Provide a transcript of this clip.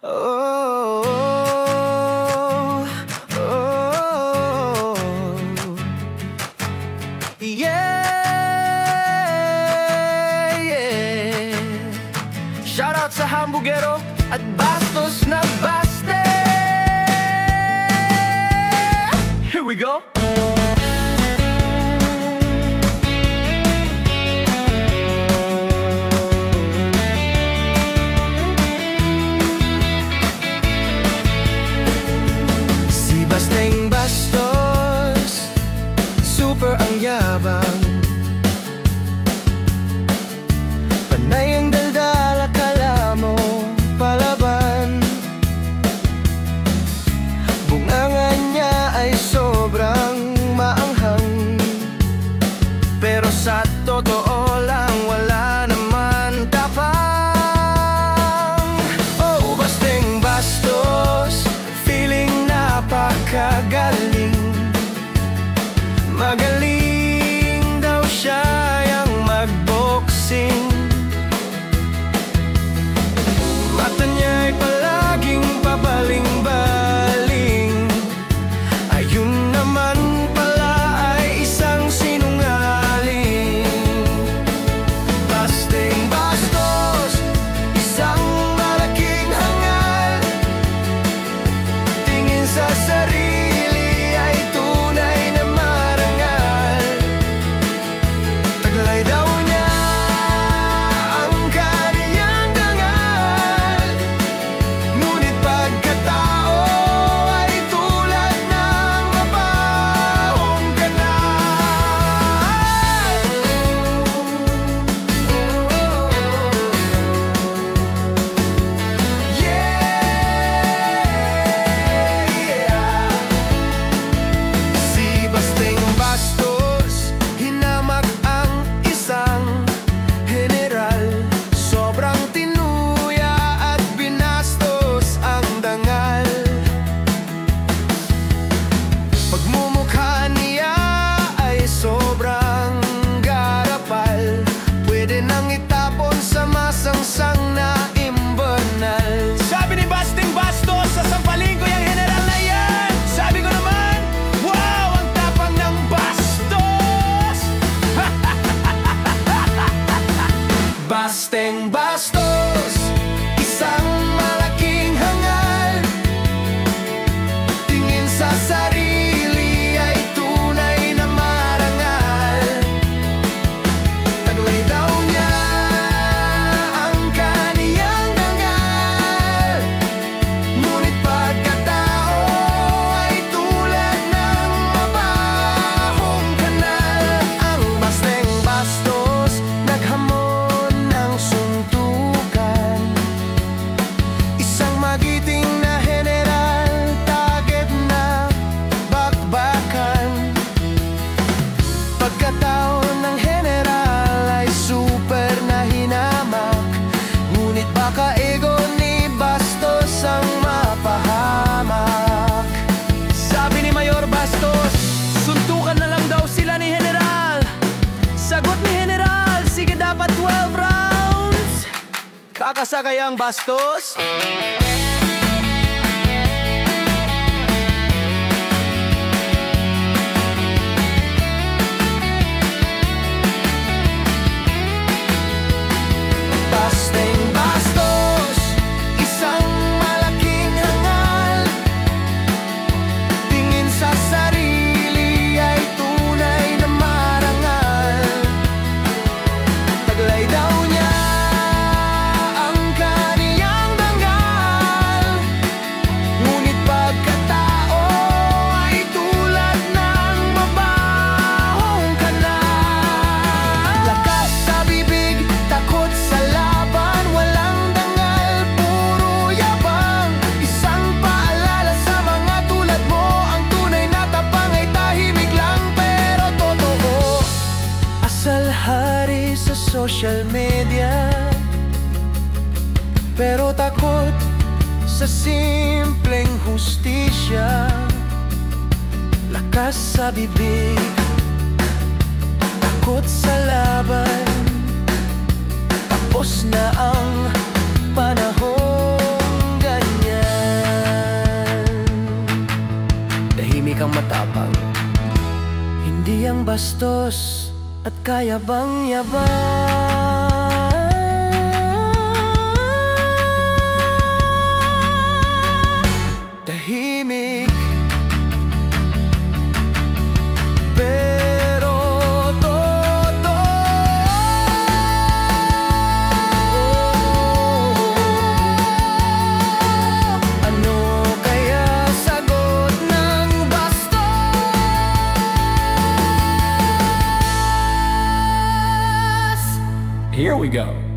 Oh, oh, oh, yeah, yeah. Shout out sa Hambugero at Bastos na Baste. Here we go. Basteng Bastos, super ang yabang. Panay ang daldal, akala mo palaban. Bunganga niya ay sobrang maanghang, pero sa totoo lang wala naman tapang. Oh, Basteng Bastos, napakagaling. Magaling daw siya yang magboxing. Mata niya'y palaging pabaling-baling. Ayun naman pala ay isang sinungaling. Basteng Bastos, isang malaking hangal. Tingin sa sarili ay tunay na marangal. Taglay daw niya ang kaniyang dangal, ngunit pagkatao ay tulad ng mabahong kanal. Si Basteng Bastos, hinamak ang isang general. Sobrang tinuya at binastos ang dangal. Pagmumukha niya ay sobrang garapal. Pwede nang itapon sa masangsang na imbernal. Sabi ni Basteng Bastos, sasampalin ko yung general na yan. Sabi ko naman, wow, ang tapang ng Bastos. Basteng Bastos, isang malaking hangal. Tingin sa sarili ay tunay na marangal. Taglay daw niya ang kaniyang dangal, ngunit pagkatao ay tulad ng mabahong kanal. Ang Basteng Bastos, naghamon ng suntukan. Isang magiting na general, target na bakbakan. Pagkataon ng general ay super na hinamak, ngunit baka ego ni Bastos ang mapahamak. Sabi ni Mayor Bastos, suntukan na lang daw sila ni General. Sagot ni General, sige dapat 12 rounds. Kakasakay ang Bastos. Basteng Bastos, isang malaking hangal. Tingin sa sarili ay tunay na marangal. Taglay daw niya ang kaniyang dangal, ngunit pagkatao ay tulad ng mabahong kanal. Lakas sa bibig, takot sa laban, walang dangal, puro yabang. Isang paalala sa mga tulad mo, ang tunay na tapang ay tahimik lang pero totoo. Asal hari sa social media, pero takot sa simpleng hustisya. Lakas sa bibig, takot sa laban. Tapos na ang panahong ganyan. bastos at kaya bang yabang? Tahimik pero totoo. Ano kaya sagot ng bastos? Here we go.